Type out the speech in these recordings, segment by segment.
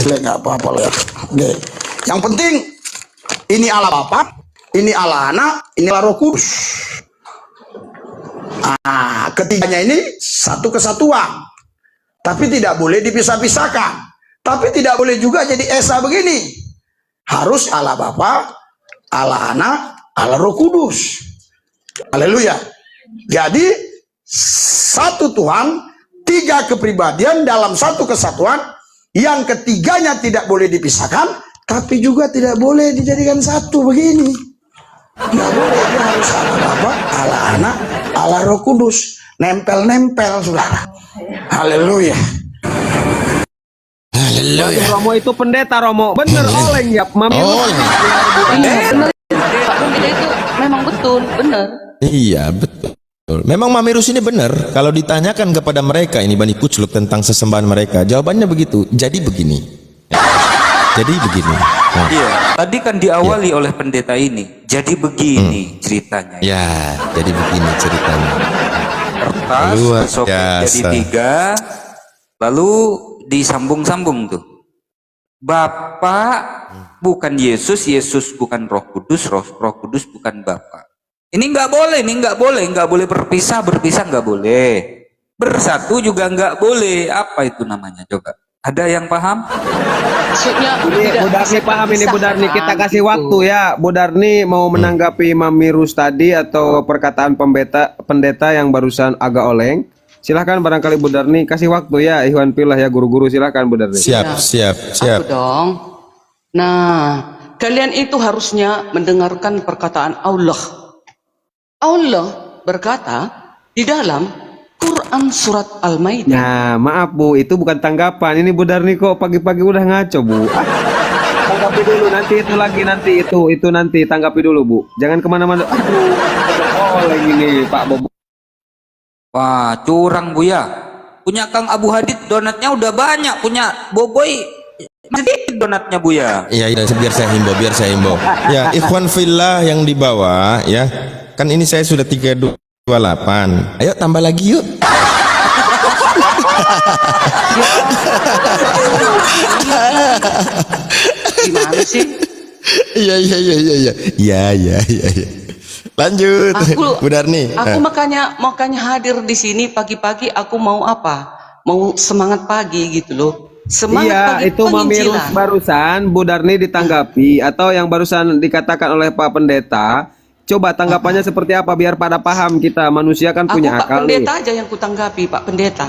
nggak apa-apa lah ya. Oke. Yang penting ini Allah Bapa, ini Allah Anak, ini Allah Roh Kudus. Ketiganya ini satu kesatuan, tapi tidak boleh dipisah-pisahkan. Tapi tidak boleh juga jadi esa begini. Harus Allah Bapa, Allah Anak, Allah Roh Kudus. Haleluya. Jadi satu Tuhan, tiga kepribadian dalam satu kesatuan. Yang ketiganya tidak boleh dipisahkan, tapi juga tidak boleh dijadikan satu begini. Nggak boleh, dia harus Allah Bapa, Allah Anak, Allah Roh Kudus. Nempel-nempel, saudara. Haleluya. Haleluya. Romo itu pendeta, Romo. Bener, oleng ya, Mami. Bener, Pak Pendeta itu memang betul, bener. Iya, betul. Memang Mamirus ini benar. Kalau ditanyakan kepada mereka ini Bani Kucluk tentang sesembahan mereka, jawabannya begitu. Jadi begini. Jadi begini. Nah. Iya, tadi kan diawali oleh pendeta ini. Jadi begini ceritanya. Ya, jadi begini ceritanya. Kertas sobek jadi tiga, lalu disambung-sambung tuh. Bapak bukan Yesus, Yesus bukan Roh Kudus, Roh Kudus bukan Bapak. Ini nggak boleh, nggak boleh berpisah nggak boleh. Bersatu juga nggak boleh. Apa itu namanya coba? Ada yang paham? Maksudnya Bu Darni paham ini, Bu Darni. Kita kasih gitu. waktu ya. Bu Darni mau menanggapi Mamirus tadi atau perkataan pendeta yang barusan agak oleng. Silahkan barangkali Bu Darni kasih waktu ya. Ikhwan Fillah ya, guru-guru silahkan Bu Darni. Siap. Aku dong. Nah, kalian itu harusnya mendengarkan perkataan Allah. Allah berkata di dalam Quran surat Al-Maidah. Nah, maaf Bu, itu bukan tanggapan. Ini Bu Darni kok pagi-pagi udah ngaco, Bu. Tanggapi dulu, nanti itu lagi, nanti itu nanti tanggapi dulu, Bu. Jangan kemana-mana. Oleh gini, Pak Bobo. Wah, curang Buya. Punya Kang Abu Hadid donatnya udah banyak, punya Boboy sedikit donatnya Buya. Iya, biar saya himbau. Ya, Ikhwan Fillah yang di bawah ya. Kan ini saya sudah 328. Ayo tambah lagi yuk. Gimana sih? Iya. Lanjut. Bu Darni. Aku makanya hadir di sini pagi-pagi. Aku mau apa? Mau semangat pagi gitu loh. Semangat iya, itu Mamirus barusan Bu Darni ditanggapi atau yang barusan dikatakan oleh Pak Pendeta. Coba tanggapannya seperti apa biar pada paham, kita manusia kan punya akal. Pak Pendeta aja yang kutanggapi, Pak Pendeta.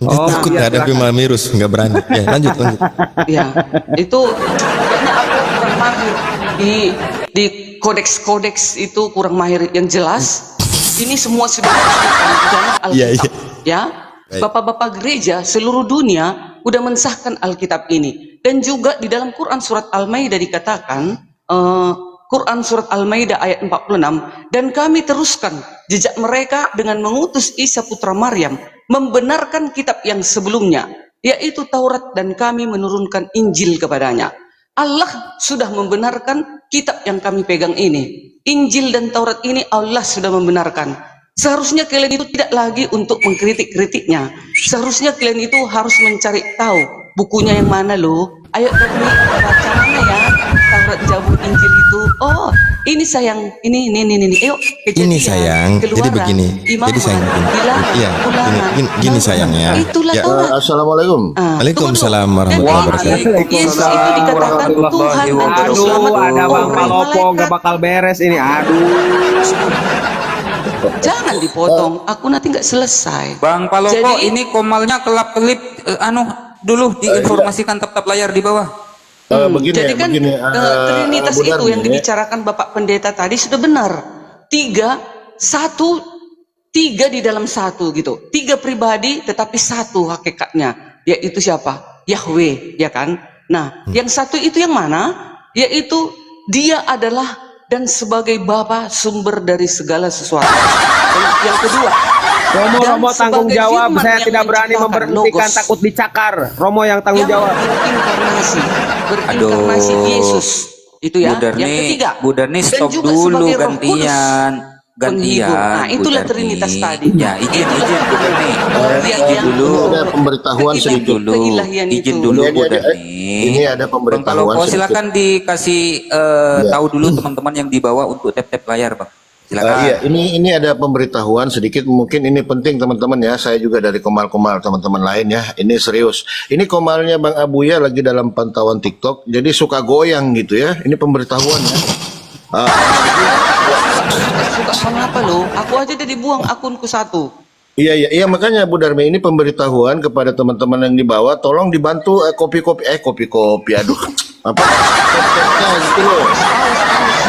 Oh, takut ada Mamirus, nggak berani. Ya, lanjut. Ya, itu kayaknya aku kurang mahir di kodeks itu kurang mahir yang jelas. Ini semua sudah disebutkan di dalam Alkitab. Ya, bapak-bapak gereja seluruh dunia udah mensahkan Alkitab ini, dan juga di dalam Quran surat Al-Maidah dikatakan. Quran surat Al-Maidah ayat 46, dan kami teruskan jejak mereka dengan mengutus Isa putra Maryam membenarkan kitab yang sebelumnya, yaitu Taurat, dan kami menurunkan Injil kepadanya. Allah sudah membenarkan kitab yang kami pegang ini. Injil dan Taurat ini Allah sudah membenarkan. Seharusnya kalian itu tidak lagi untuk mengkritik-kritiknya. Seharusnya kalian itu harus mencari tahu bukunya yang mana loh. Ayo Darni, baca mana ya? Taurat, Zabur, Injil itu. Oh, ini sayang, ini. Ayo, Kejadian, ini sayang. Keluaran, jadi begini. Imamat, jadi sayang begini. Bilangan, Iya, gini sayangnya. Itulah Ya. Taurat. Assalamualaikum. Waalaikumsalam warahmatullahi wabarakatuh. Yesus itu dikatakan Tuhan dan juru selamat. Ada Bang Palopo nggak bakal beres ini. Jangan dipotong, aku nanti nggak selesai. Bang Palopo, Jadi, ini komalnya kelap-kelip dulu diinformasikan tetap layar di bawah. Jadi kan Trinitas itu yang dibicarakan Bapak Pendeta tadi sudah benar. Tiga di dalam satu gitu. Tiga pribadi tetapi satu hakikatnya. Yaitu siapa? Yahweh, ya kan? Nah, yang satu itu yang mana? Yaitu dia adalah dan sebagai Bapa sumber dari segala sesuatu. Dan yang kedua, Romo tanggung jawab, saya tidak berani memberhentikan, takut dicakar. Romo yang tanggung jawab. Berinkarnasi Yesus. Itu ya. Bu Darni, yang ketiga. Bu Darni stop dulu gantian. penghibur. Nah, itulah Bu Trinitas Darni. tadi. Ya, izin Bu Darni. Izin dulu. Ada pemberitahuan Keilah- sedikit. Dulu, keilahian izin itu. dulu Ini Bu ada- Darni. ini ada Bang pemberitahuan Paloko, sedikit. silakan dikasih tahu dulu teman-teman yang di bawah untuk tap-tap layar, Bang. Silakan. Iya, ini ada pemberitahuan sedikit, mungkin ini penting teman-teman ya. Saya juga dari Komal-Komal teman-teman lain ya. Ini serius. Ini Komalnya Bang Abuya lagi dalam pantauan TikTok, jadi suka goyang gitu ya. Ini pemberitahuan ya. Suka mengapa lo? Aku aja udah dibuang akunku satu. Iya makanya Bu Darmi, ini pemberitahuan kepada teman-teman yang di bawah, tolong dibantu kopi-kopi aduh. Apa? Gitu loh.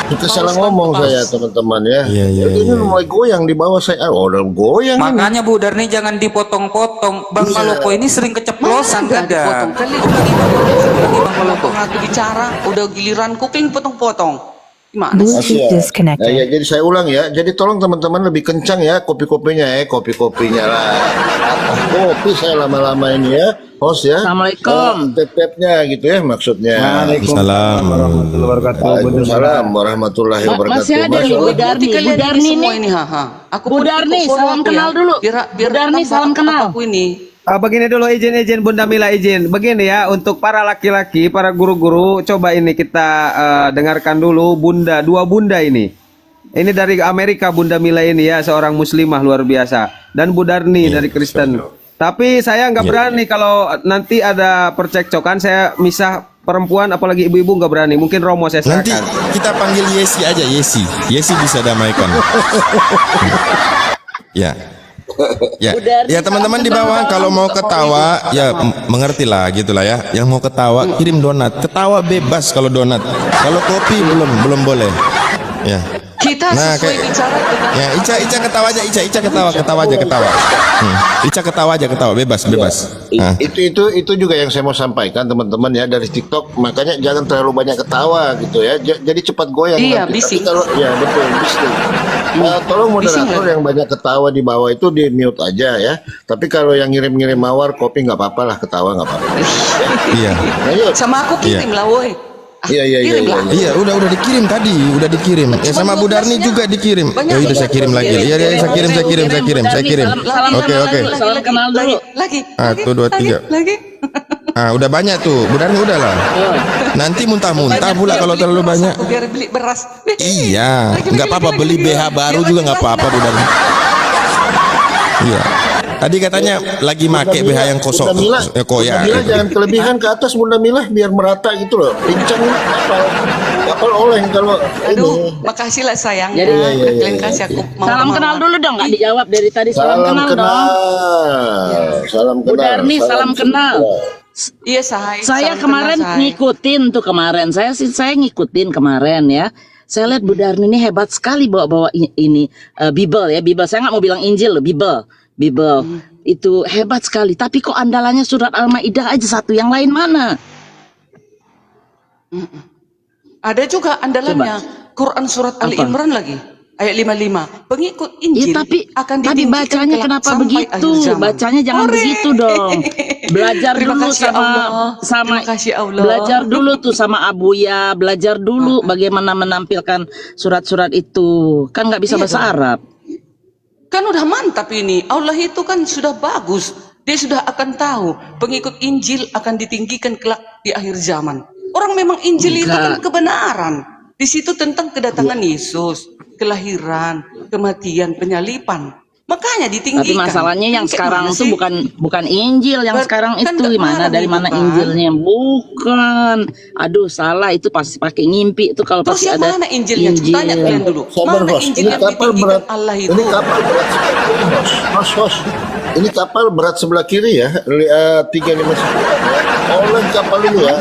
Kita salah ngomong saya teman-teman ya. Iya, Ini mulai goyang di bawah saya. Oh, udah goyang ini. Makanya Bu Darni jangan dipotong-potong. Bang Paloko ini sering keceplosan Enggak dipotong. kadang. Kali Bang Paloko aku bicara, udah giliranku kling potong-potong. Gimana sih? Bluetooth Nah, disconnected. ya, jadi saya ulang ya. Jadi tolong teman-teman lebih kencang ya kopi-kopinya ya, kopi-kopinya lah. Kopi saya lama-lama ini ya, host ya. Assalamualaikum. Tep-tepnya gitu ya maksudnya. Waalaikumsalam warahmatullahi wabarakatuh. Waalaikumsalam warahmatullahi wabarakatuh. Masih ada nih, Masya Bu Allah. Darni. Kalian Bu ini Darni semua nih. ini, haha. Aku Bu pun Darni, ikut follow salam aku kenal ya. dulu. Biar Bu Darni, tambah salam kenal. Aku ini. Begini dulu izin Bunda Mila izin. Begini ya untuk para laki-laki, para guru-guru, coba ini kita dengarkan dulu dua bunda ini. Ini dari Amerika Bunda Mila ini ya, seorang muslimah luar biasa. Dan Bu Darni dari Kristen. Tapi saya nggak berani kalau nanti ada percekcokan, saya misah perempuan apalagi ibu-ibu nggak berani. Mungkin Romo saya Nanti serahkan. kita panggil Yesi aja, Yesi. Yesi bisa damaikan. Ya. Ya teman-teman di bawah kalau mau ketawa ya mengertilah gitulah ya. Yang mau ketawa kirim donat. Ketawa bebas kalau donat. Kalau kopi belum boleh. Ya. Kita Nah, sesuai bicara dengan Ya, Ica ketawa aja, Ica ketawa aja. Ica ketawa aja, bebas. Nah. Itu juga yang saya mau sampaikan teman-teman ya dari TikTok. Makanya jangan terlalu banyak ketawa gitu ya. Jadi cepat goyang. Iya, nanti. bising. Tapi kalau ya betul bising. Tolong moderator yang banyak ketawa di bawah itu di mute aja ya. Tapi kalau yang ngirim-ngirim mawar kopi nggak apa-apa lah, ketawa nggak apa-apa. Iya. Ayo. sama aku kirim lah woi. Iya. Kirim lah. Iya, udah dikirim tadi, udah dikirim. Ya sama Bu Darni juga dikirim. Ya udah saya kirim lagi. Iya, saya kirim. Oke. Salam kenal dulu. Lagi. 1, 2, 3. Lagi. Ah, udah banyak tuh. Bu Darni udah lah. Nanti muntah-muntah pula kalau terlalu banyak. Biar beli beras. Iya, nggak apa-apa beli BH baru juga nggak apa-apa Bu Darni. Iya. Tadi katanya lagi make BH yang kosong. Bunda Mila, Koyak. Bunda Mila jangan kelebihan ke atas Bunda Mila biar merata gitu loh. Pincang kapal oleng kalau Aduh, ini. makasih lah sayang. Jadi, Kalian kasih aku mau Salam kenal dulu dong, nggak dijawab dari tadi. Salam kenal dong. Salam Bu kenal. Darni, salam kenal. Iya, Sahai. Saya Salam kemarin kenal, Sahai. ngikutin tuh kemarin. Saya ngikutin kemarin ya. Saya lihat Bu Darni ini hebat sekali bawa ini Bible ya, Bible. Saya nggak mau bilang Injil loh, Bible. Itu hebat sekali. Tapi kok andalannya surat Al-Maidah aja satu, yang lain mana? Ada juga andalannya Quran surat Ali Apa? Imran lagi ayat 55. Pengikut Injil Ya, tapi ditinggikan bacanya kelak kenapa sampai begitu? akhir zaman. Bacanya jangan Ore. begitu dong. Belajar Terima dulu kasih Allah. sama Terima kasih Allah. Belajar dulu tuh sama Abuya, belajar dulu bagaimana menampilkan surat-surat itu. Kan nggak bisa Iya bahasa dong. Arab. Kan udah mantap ini. Allah itu kan sudah bagus. Dia sudah akan tahu pengikut Injil akan ditinggikan kelak di akhir zaman. Orang memang Injil itu kan kebenaran. Di situ tentang kedatangan Yesus, kelahiran, kematian, penyalipan. Makanya ditinggikan. Tapi masalahnya yang Kayak sekarang mana tuh sih? bukan Injil, yang sekarang Kan itu nggak gimana? marah Dari itu mana kan? Injilnya? Bukan. Aduh, salah, itu pasti pakai ngimpi itu kalau Terus pasti yang ada mana Injilnya? Tanya kalian dulu. Sabar Mana bos, Injil ini yang kapal ditinggikan berat. Allah itu? Ini kapal berat sebelah kiri bos. Host. Ini kapal berat sebelah kiri ya, 359. Oleng kapal ini ya.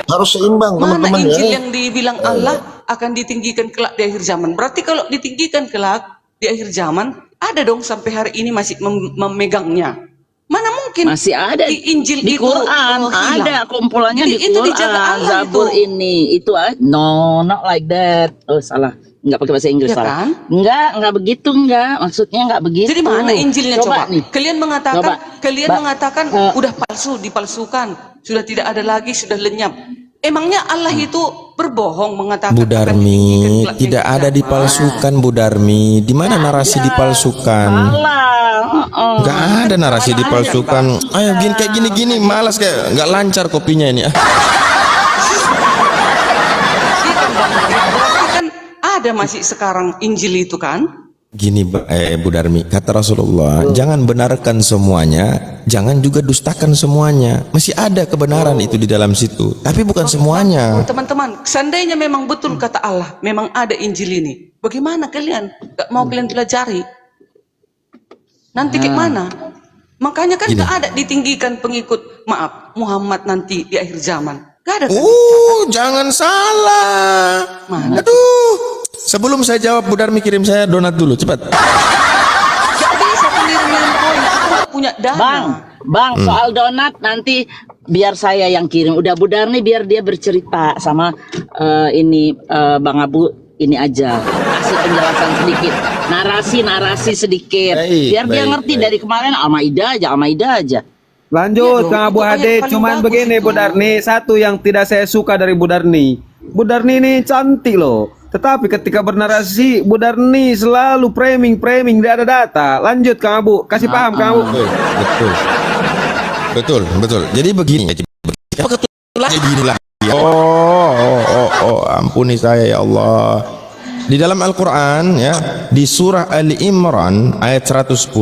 Harus seimbang Mana teman-teman Injil ya. yang dibilang Allah akan ditinggikan kelak di akhir zaman? Berarti kalau ditinggikan kelak di akhir zaman, ada dong sampai hari ini masih memegangnya. Mana mungkin? masih ada di Injil di itu, Quran hilang. ada kumpulannya Jadi di itu dijaga Quran Allah Zabur itu. ini itu no not like that. Oh salah, nggak pakai bahasa Inggris, Ya salah kan? nggak begitu, nggak maksudnya nggak begitu. Jadi mana Injilnya coba? nih Kalian mengatakan, Coba. mengatakan udah palsu, dipalsukan, sudah tidak ada lagi, sudah lenyap. Emangnya Allah itu berbohong mengatakan Bu akan Darmi, ditinggikan tidak ada kiamat. dipalsukan Bu Darmi. Di mana narasi dipalsukan? Salah. Nggak ada narasi dipalsukan. Ayo gini kayak gini-gini, malas kayak nggak lancar kopinya ini. Iya kan, Bang? Berarti kan ada masih sekarang Injil itu kan? Gini Bu Darmi, kata Rasulullah, jangan benarkan semuanya, jangan juga dustakan semuanya. Masih ada kebenaran itu di dalam situ, tapi bukan semuanya. Teman-teman, seandainya memang betul kata Allah, memang ada Injil ini, bagaimana kalian? Gak mau kalian pelajari? Nanti kayak mana? Makanya kan Gini. gak ada ditinggikan pengikut, maaf, Muhammad nanti di akhir zaman. Gak ada kan? Jangan salah. Mana? Aduh. Sebelum saya jawab, Bu Darmi kirim saya donat dulu, cepat. Gak bisa pengiriman poin, aku gak punya dana. Bang, soal donat nanti biar saya yang kirim. Udah Bu Darni biar dia bercerita sama Bang Abu ini aja. Kasih penjelasan sedikit, narasi sedikit. Biar dia ngerti dari kemarin Al-Maidah aja. Iya Lanjut dong, Kang Abu itu ayat Hadid, paling cuman bagus begini itu. Bu Darni, satu yang tidak saya suka dari Bu Darni. Bu Darni ini cantik loh, tetapi ketika bernarasi Bu Darni selalu framing, tidak ada data. Lanjut Kang Abu, kasih paham Kang Abu. Betul. Jadi begini. Jadi beginilah. Ampuni saya ya Allah. Di dalam Al-Quran ya, di surah Ali Imran ayat 110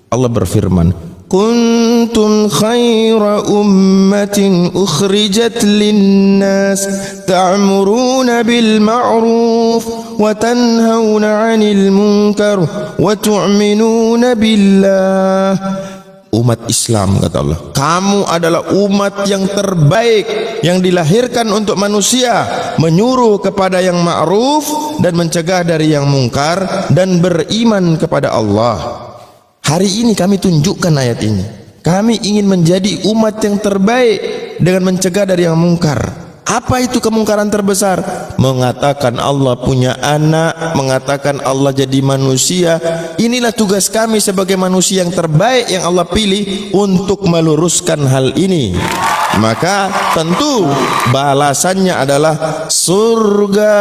Allah berfirman, kuntum khaira ummatin ukhrijat linnas ta'muruna bil ma'ruf wa tanhauna 'anil munkar wa tu'minuna billah. Umat Islam, kata Allah, kamu adalah umat yang terbaik yang dilahirkan untuk manusia, menyuruh kepada yang ma'ruf dan mencegah dari yang mungkar dan beriman kepada Allah. Hari ini kami tunjukkan ayat ini. Kami ingin menjadi umat yang terbaik dengan mencegah dari yang mungkar. Apa itu kemungkaran terbesar? Mengatakan Allah punya anak, mengatakan Allah jadi manusia. Inilah tugas kami sebagai manusia yang terbaik yang Allah pilih untuk meluruskan hal ini. Maka tentu balasannya adalah surga,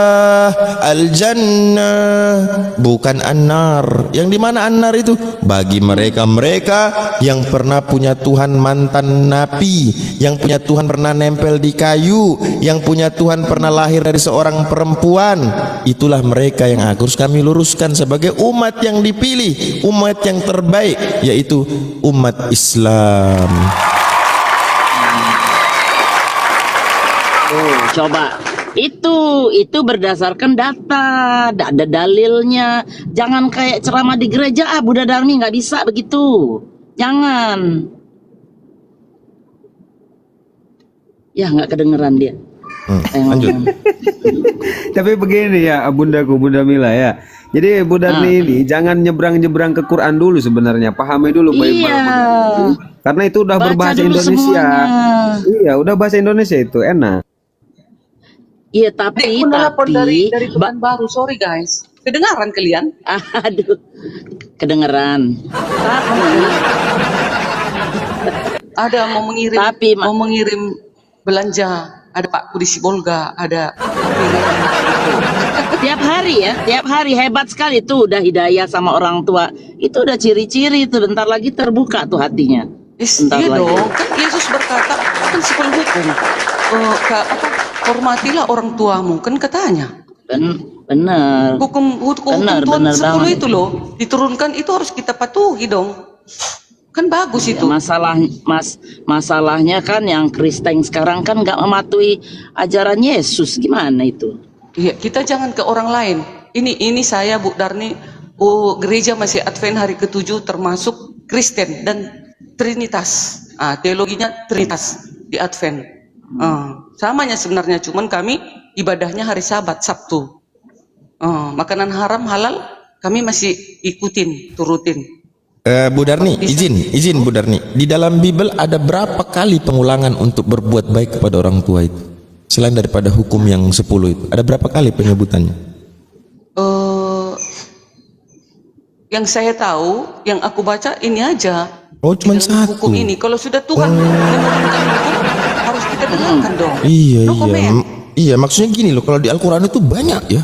al-jannah, bukan an-nar. Yang dimana an-nar itu? Bagi mereka-mereka yang pernah punya Tuhan mantan nabi, yang punya Tuhan pernah nempel di kayu, yang punya Tuhan pernah lahir dari seorang perempuan. Itulah mereka yang harus kami luruskan sebagai umat yang dipilih, umat yang terbaik, yaitu umat Islam. Coba itu berdasarkan data, ada dalilnya. Jangan kayak ceramah di gereja, Bu Darmi nggak bisa begitu. Jangan. Ya nggak kedengeran dia. Lanjut. Tapi begini ya bundaku, Bunda Mila ya. Jadi Bu Darni ini jangan nyebrang-nyebrang ke Quran dulu sebenarnya. Pahami dulu baik-baik. Iya. Karena itu udah Baca berbahasa dulu Indonesia. semuanya. Iya, udah bahasa Indonesia itu enak. Iya tapi Menelpon dari Tuhan baru, sorry guys. Kedengaran kalian? aduh, kedengeran. Tapi Ada mau mengirim, Tapi, mau mengirim belanja. Ada Pak Budi Sibolga, ada tiap hari hebat sekali tuh udah hidayah sama orang tua. Itu udah ciri-ciri tuh, bentar lagi terbuka tuh hatinya. Bentar iya lagi. dong, kan Yesus berkata, kan sekolah hukum, hormatilah orang tuamu, kan katanya. Bener. Hukum Benar, Tuhan benar 10 banget. itu loh, diturunkan itu harus kita patuhi dong. Kan bagus Ya, itu. masalahnya kan yang Kristen sekarang kan nggak mematuhi ajaran Yesus, gimana itu? Iya, kita jangan ke orang lain. Ini saya Bu Darni, gereja masih Advent hari ke-7 termasuk Kristen dan Trinitas. Teologinya Trinitas di Advent. Samanya sebenarnya, cuman kami ibadahnya hari Sabat, Sabtu. Makanan haram halal kami masih ikutin, turutin. Bu Darni, izin Bu Darni. Di dalam Bible ada berapa kali pengulangan untuk berbuat baik kepada orang tua itu? Selain daripada hukum yang 10 itu, ada berapa kali penyebutannya? Yang saya tahu, yang aku baca ini aja. Oh, cuma Di dalam satu. hukum ini. Kalau sudah Tuhan menurunkan hukum, harus kita dengarkan dong. Iya, No comment. Iya, maksudnya gini loh, kalau di Al-Quran itu banyak ya.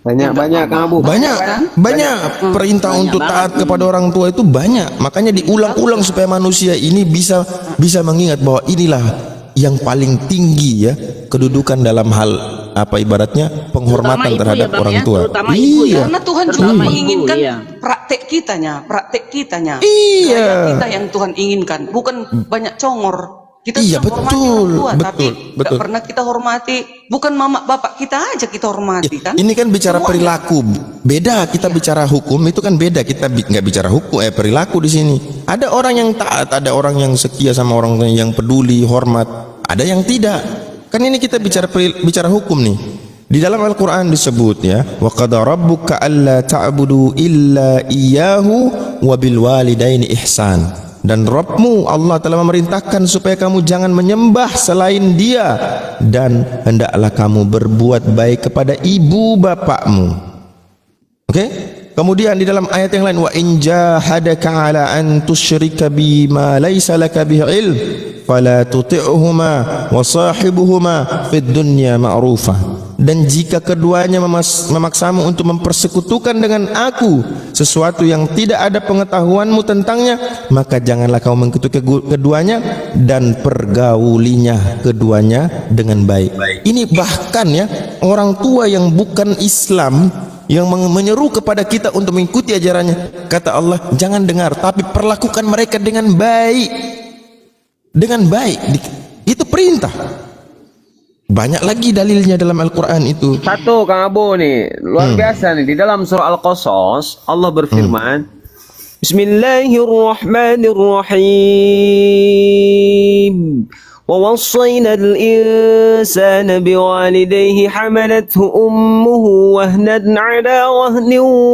Banyak Kang Abu. Banyak perintah untuk taat kepada orang tua itu banyak. Makanya diulang-ulang supaya manusia ini bisa mengingat bahwa inilah yang paling tinggi ya kedudukan dalam hal apa ibaratnya penghormatan Terutama ibu terhadap ya, Bang, orang ya. tua. Terutama ibu ya. Karena Tuhan juga Terutama menginginkan ibu, iya. praktek kitanya. Iya. Gaya kita yang Tuhan inginkan, bukan banyak congor. Kita Iya, sudah hormati betul, orang tua, betul, tapi betul. nggak pernah kita hormati. Bukan mama bapak kita aja kita hormati kan? Ini kan bicara Semuanya. perilaku, beda kita bicara hukum itu kan beda. Kita nggak bicara hukum, perilaku di sini. Ada orang yang taat, ada orang yang setia sama orang yang peduli, hormat. Ada yang tidak. Kan ini kita bicara hukum nih. Di dalam Al-Quran disebut ya, wa qada rabbuka alla ta'budu illa iyyahu wa bil walidaini ihsan. Dan Rabbmu Allah telah memerintahkan supaya kamu jangan menyembah selain Dia dan hendaklah kamu berbuat baik kepada ibu bapakmu. Oke? Kemudian di dalam ayat yang lain, wa in jahadaka ala an tusyrika bima laysa laka bihi ilm fala tuti'huma wa sahibuhuma fid dunya ma'rufah. Dan jika keduanya memaksamu untuk mempersekutukan dengan aku sesuatu yang tidak ada pengetahuanmu tentangnya, maka janganlah kau mengikuti keduanya dan pergaulinya keduanya dengan baik. Ini bahkan ya orang tua yang bukan Islam yang menyeru kepada kita untuk mengikuti ajarannya, kata Allah, jangan dengar, tapi perlakukan mereka dengan baik. Dengan baik, itu perintah. Banyak lagi dalilnya dalam Al-Quran itu. Satu Kang Abu nih, luar biasa nih, di dalam surah Al-Qasas Allah berfirman, Bismillahirrahmanirrahim. ووصينا الإنسان بوالديه حملته أمه وهنا على وهن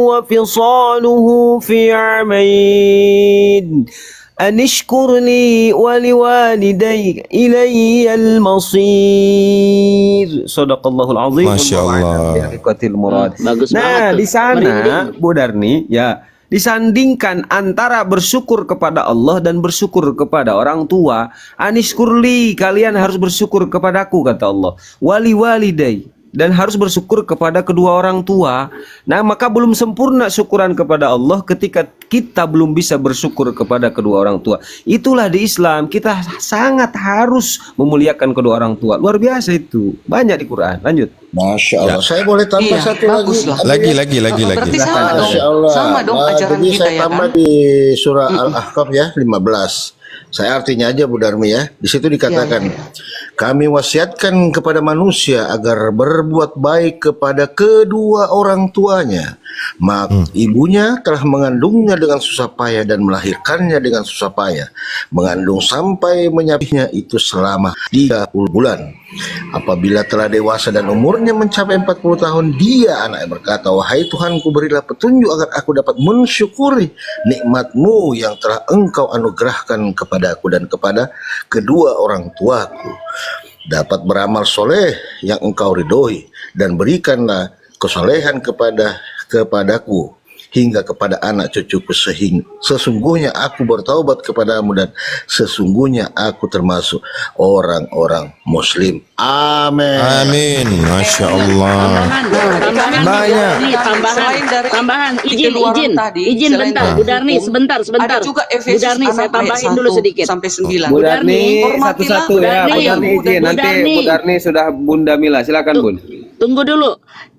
وفصاله في عامين أن اشكر لي ولوالديك إلي المصير. صدق الله العظيم. Masya Allah. Bagus Nah, banget tuh. di sana Merinding. Bu Darni ya disandingkan antara bersyukur kepada Allah dan bersyukur kepada orang tua. Anishkurli, kalian harus bersyukur kepadaku, kata Allah. Wali walidai, dan harus bersyukur kepada kedua orang tua. Nah, maka belum sempurna syukuran kepada Allah ketika kita belum bisa bersyukur kepada kedua orang tua. Itulah di Islam kita sangat harus memuliakan kedua orang tua. Luar biasa itu. Banyak di Quran. Lanjut. Masya Allah. Saya boleh tambah Iya, satu bagus lagi. lah. Lagi. Berarti sama dong. Masya Allah. Sama dong Nah, ajaran jadi kita saya ya tambah kan? di surah Al-Ahqaf ya 15. Saya artinya aja Bu Darmi ya. Di situ dikatakan, kami wasiatkan kepada manusia agar berbuat baik kepada kedua orang tuanya. Maka ibunya telah mengandungnya dengan susah payah dan melahirkannya dengan susah payah. Mengandung sampai menyapihnya itu selama 30 bulan. Apabila telah dewasa dan umurnya mencapai 40 tahun, dia anaknya berkata, wahai Tuhanku, berilah petunjuk agar aku dapat mensyukuri nikmat-Mu yang telah Engkau anugerahkan kepadaku dan kepada kedua orang tuaku, dapat beramal soleh yang Engkau ridhoi, dan berikanlah kesolehan kepadaku hingga kepada anak cucuku, sesungguhnya aku bertaubat kepadamu dan sesungguhnya aku termasuk orang-orang muslim. Amin. Amin. Masya Allah. Tambahan, Banyak. Nih, Selain dari tambahan, izin keluaran tadi, izin selain bentar, dari Bu Darni, hukum, sebentar. Ada juga Bu Efesus Darni, 6 saya ayat tambahin 1 dulu sedikit. sampai 9. Bu Darni Hormatilah satu-satu ya. Bu Darni izin. Bu Nanti Darni. Bu Darni sudah Bunda Mila. Silakan Bun. Tunggu dulu.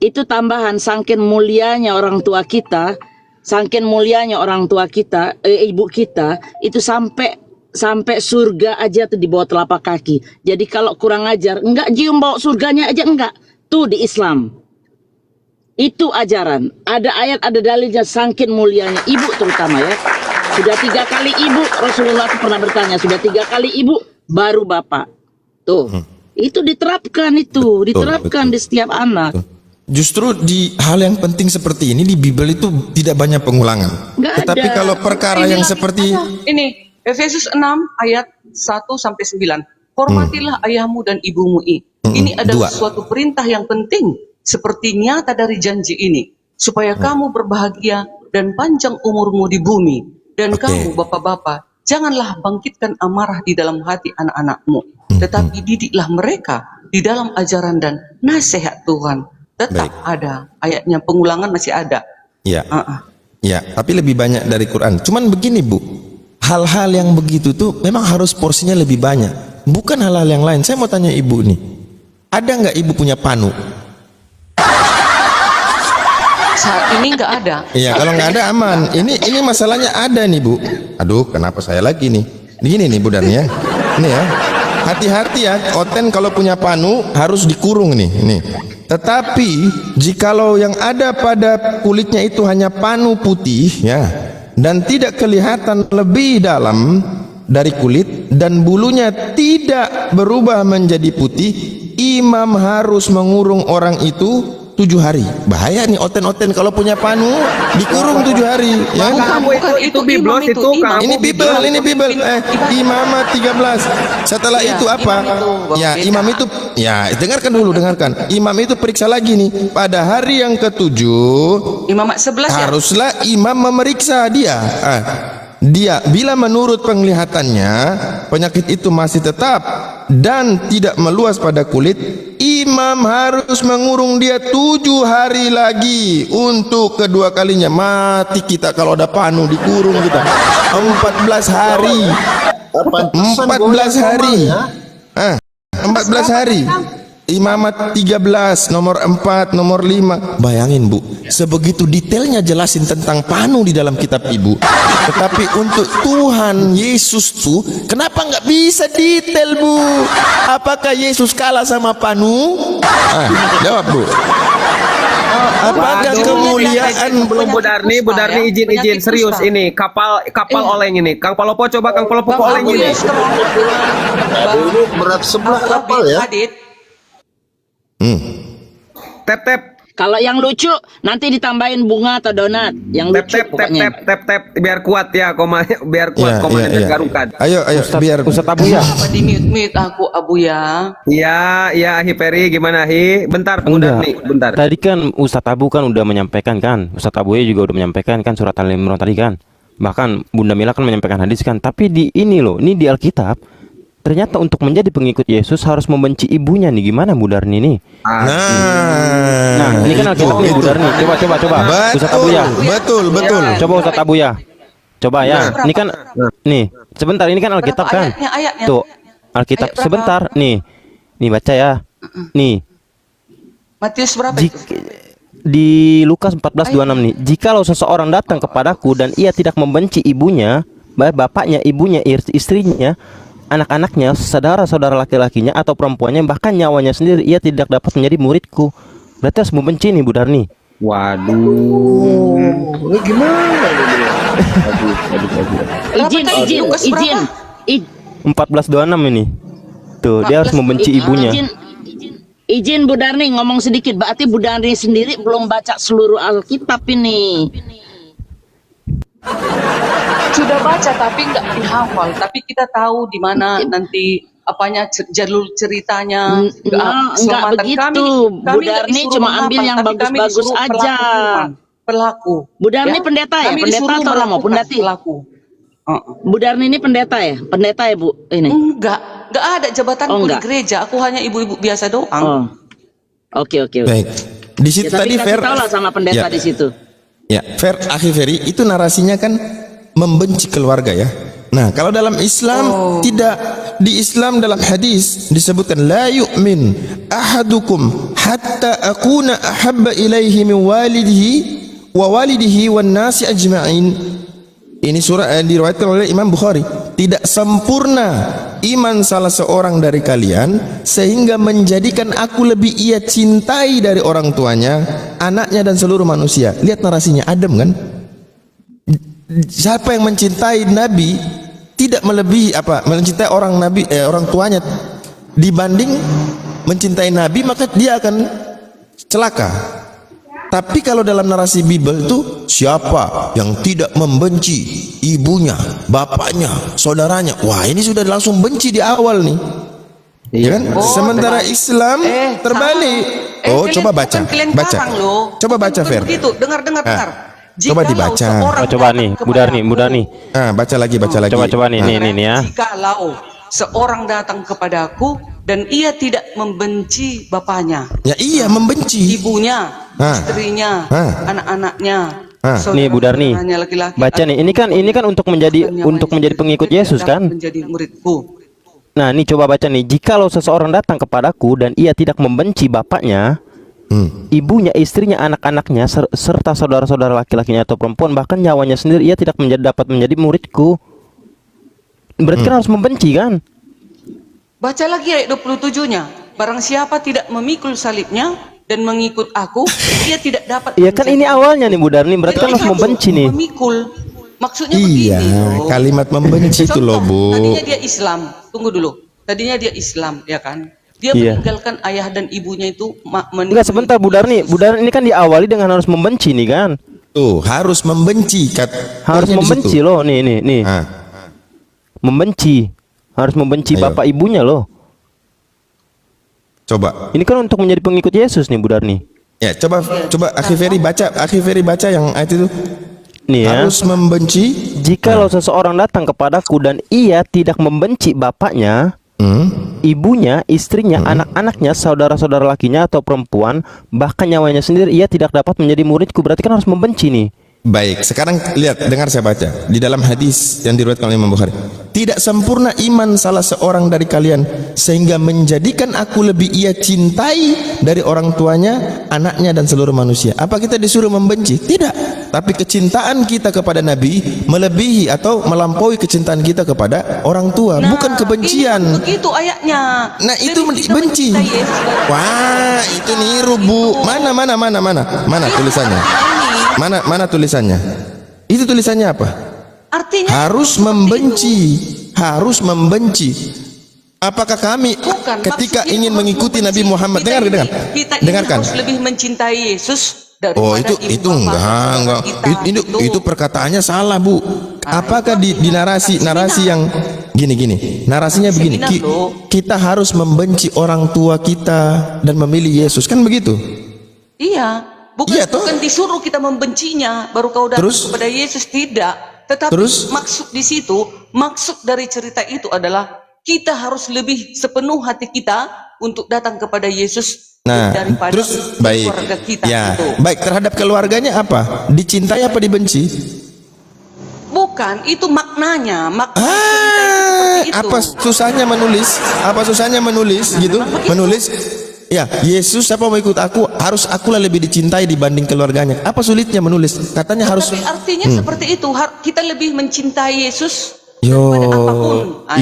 Itu tambahan sangkin mulianya orang tua kita, ibu kita itu sampai surga aja tuh di bawah telapak kaki. Jadi kalau kurang ajar, enggak cium bau surganya aja enggak. Tuh di Islam. Itu ajaran. Ada ayat, ada dalilnya sangkin mulianya ibu terutama ya. Sudah 3 kali ibu, Rasulullah itu pernah bertanya, sudah 3 kali ibu baru bapak. Tuh. Itu diterapkan Betul. di setiap anak. Justru di hal yang penting seperti ini di Bible itu tidak banyak pengulangan. Nggak Tetapi ada. kalau perkara yang seperti Ini Efesus 6 ayat 1 sampai 9. Hormatilah ayahmu dan ibumu. Ini adalah 2. suatu perintah yang penting seperti nyata dari janji ini, supaya kamu berbahagia dan panjang umurmu di bumi. Dan kamu bapak-bapak, janganlah bangkitkan amarah di dalam hati anak-anakmu, tetapi didiklah mereka di dalam ajaran dan nasihat Tuhan tetap ada. Ayatnya pengulangan masih ada. Ya. Ya, tapi lebih banyak dari Quran. Cuman begini, Bu. Hal-hal yang begitu tuh memang harus porsinya lebih banyak. Bukan hal-hal yang lain. Saya mau tanya Ibu nih. Ada nggak Ibu punya panu? Saat ini nggak ada. Iya, kalau nggak ada aman. Ini masalahnya ada nih, Bu. Aduh, kenapa saya lagi nih? Gini nih, Bu Dan ya. Ini ya. Hati-hati ya, oten kalau punya panu harus dikurung nih. Nih. Tetapi jikalau yang ada pada kulitnya itu hanya panu putih ya, dan tidak kelihatan lebih dalam dari kulit dan bulunya tidak berubah menjadi putih, imam harus mengurung orang itu 7 hari. Bahaya nih oten-oten kalau punya panu dikurung 7 hari ya. Itu biblos itu kamu. Ini bibel imamat 13. Setelah itu apa? Ya, imam itu ya, dengarkan dulu, dengarkan. Imam itu periksa lagi nih. Pada hari yang ke-7 Imamat 11 ya? haruslah imam memeriksa dia. Dia bila menurut penglihatannya penyakit itu masih tetap dan tidak meluas pada kulit, imam harus mengurung dia 7 hari lagi untuk kedua kalinya. Mati kita kalau ada panu dikurung kita 14 hari. 14 hari. 14 hari. Imamat 13, nomor 4, nomor 5. Bayangin, Bu, sebegitu detailnya jelasin tentang panu di dalam kitab Ibu. Tetapi untuk Tuhan Yesus tuh kenapa nggak bisa detail, Bu? Apakah Yesus kalah sama panu? Jawab, Bu. Apakah kemuliaan belum Bu Darni izin serius ini kapal oleng ini. Kang Palopo coba Kang Palopo oleng ini. Ini berat sebelah kapal ya. Tep Kalau yang lucu nanti ditambahin bunga atau donat. Yang lucu pokoknya. tep biar kuat ya komanya, biar kuat komanya dan garukan. Ayo biar Ustaz Abu ya. Apa di mute aku Abu ya? Iya Hi Peri, gimana Hi? Bentar Enggak. nih, bentar. Tadi kan Ustadz Abu kan udah menyampaikan kan, Ustadz Abu juga udah menyampaikan kan surat Al-Imran tadi kan. Bahkan Bunda Mila kan menyampaikan hadis kan. Tapi di ini loh, ini di Alkitab ternyata untuk menjadi pengikut Yesus harus membenci ibunya nih. Gimana Bu Darni nih? Nah, ini kan Alkitab nih Bu Darni. Coba. Ustadz Abu ya. Betul. Coba Ustadz Abu ya. Coba ya. Ini kan nih, sebentar ini kan Alkitab kan. Ayatnya. Tuh, Alkitab Ayat berapa? sebentar nih. Nih baca ya. Nih. Matius berapa itu? Di Lukas 14:26 nih, jikalau seseorang datang kepadaku dan ia tidak membenci ibunya, bapaknya, ibunya, istrinya, anak-anaknya, saudara-saudara laki-lakinya atau perempuannya, bahkan nyawanya sendiri, ia tidak dapat menjadi muridku. Berarti harus membenci nih Bu Darni. Waduh. Ini gimana Izin. 14:26 ini. Tuh, dia harus membenci ibunya. Izin Bu Darni ngomong sedikit. Berarti Bu Darni sendiri belum baca seluruh Alkitab ini. Sudah baca tapi nggak dihafal. Tapi kita tahu di mana nanti apanya jalur ceritanya. Enggak begitu. Bu Darni cuma ambil yang bagus-bagus aja. Pelaku. Bu Darni pendeta ya? Pendeta atau romo? Pendati? Pelaku. Bu Darni ini pendeta ya? Pendeta ya Bu? Ini? Enggak ada jabatanku di gereja. Aku hanya ibu-ibu biasa doang. Oke. Baik. Di situ Ya, tadi tapi Fer kasih tahu lah sama pendeta di situ. Ya, Akhi Ferry, itu narasinya kan membenci keluarga ya. Nah, kalau dalam Islam tidak. Di Islam dalam hadis disebutkan la yu'min ahadukum hatta akuna ahabba ilaihi min walidihi wan nasi ajma'in. Ini surah diriwayatkan oleh Imam Bukhari. Tidak sempurna iman salah seorang dari kalian sehingga menjadikan aku lebih ia cintai dari orang tuanya, anaknya dan seluruh manusia. Lihat narasinya, adem kan? Siapa yang mencintai Nabi tidak melebihi mencintai orang tuanya dibanding mencintai Nabi, maka dia akan celaka. Tapi kalau dalam narasi Bible itu siapa yang tidak membenci ibunya, bapaknya, saudaranya, wah ini sudah langsung benci di awal nih. Ya kan? Sementara Islam terbalik. Coba baca. Coba baca Fer. Begitu, dengar. Coba dibaca. Coba nih, Bu Darni. Baca lagi. Coba nih ya. Jikalau seorang datang kepadaku dan ia tidak membenci bapaknya, Ya iya membenci. ibunya, Hah. istrinya, Hah. anak-anaknya, Hah. saudara- Nih, Bu Darni, saudaranya laki-laki, baca nih. Ini kan untuk menjadi pengikut Yesus kan? menjadi muridku. Nah, ini coba baca nih. Jikalau seseorang datang kepadaku dan ia tidak membenci bapaknya, ibunya, istrinya, anak-anaknya, serta saudara-saudara laki-lakinya atau perempuan, bahkan nyawanya sendiri, ia tidak dapat menjadi muridku. Berarti kan harus membenci kan? Baca lagi ayat 27-nya. Barang siapa tidak memikul salibnya dan mengikut aku, ia tidak dapat. Iya kan ini awalnya nih Bu Darni. Berarti kan harus membenci nih. Memikul. Maksudnya Iya, begini loh. kalimat membenci itu loh, Bu. Tadinya dia Islam. Tunggu dulu. Tadinya dia Islam, ya kan? Dia Iya. meninggalkan ayah dan ibunya itu. Enggak, sebentar Bu Darni. Bu Darni ini kan diawali dengan harus membenci nih kan? Tuh, harus membenci. Harus Poinnya di membenci situ. loh. Nih. Ah. Membenci. Harus membenci Ayo. bapak ibunya loh. Coba. Ini kan untuk menjadi pengikut Yesus nih Bu Darni. Ya, coba Akhi Ferry baca yang ayat itu. Nih ya. Harus membenci. Jikalau seseorang datang kepadaku dan ia tidak membenci bapaknya, ibunya, istrinya, anak-anaknya, saudara-saudara lakinya atau perempuan, bahkan nyawanya sendiri, ia tidak dapat menjadi muridku. Berarti kan harus membenci nih. Baik, sekarang lihat, dengar saya baca di dalam hadis yang diriwayatkan oleh Imam Bukhari. Tidak sempurna iman salah seorang dari kalian sehingga menjadikan aku lebih ia cintai dari orang tuanya, anaknya dan seluruh manusia. Apa kita disuruh membenci? Tidak. Tapi kecintaan kita kepada Nabi melebihi atau melampaui kecintaan kita kepada orang tua, bukan kebencian. Begitu ayatnya. Nah, itu Jadi kita benci. mencintai Yesus. Wah, itu niru, Bu. Mana tulisannya? Mana tulisannya? Itu tulisannya apa? Artinya Harus membenci. Apakah kami bukan ketika maksudnya ingin harus mengikuti membenci. Nabi Muhammad, Kita ini dengarkan. harus lebih mencintai Yesus daripada Oh, ibu itu bapak, enggak. saudara kita. Itu perkataannya salah, Bu. Apakah di narasi yang gini? Narasinya begini. Kita harus membenci orang tua kita dan memilih Yesus, kan begitu? Iya. Bukan, Iya, toh? bukan disuruh kita membencinya baru kau datang Terus? kepada Yesus, tidak. Tetapi Terus? maksud di situ, maksud dari cerita itu adalah kita harus lebih sepenuh hati kita untuk datang kepada Yesus Nah, daripada terus baik. keluarga kita Ya, itu. baik, terhadap keluarganya apa? Dicintai apa dibenci? Bukan, itu maknanya. Makna cerita itu seperti itu. Apa susahnya menulis gitu? Menulis, ya, Yesus siapa mau ikut aku, harus akulah lebih dicintai dibanding keluarganya. Apa sulitnya menulis? Katanya harus. Tapi artinya seperti itu, kita lebih mencintai Yesus Yo, daripada apapun. Nah,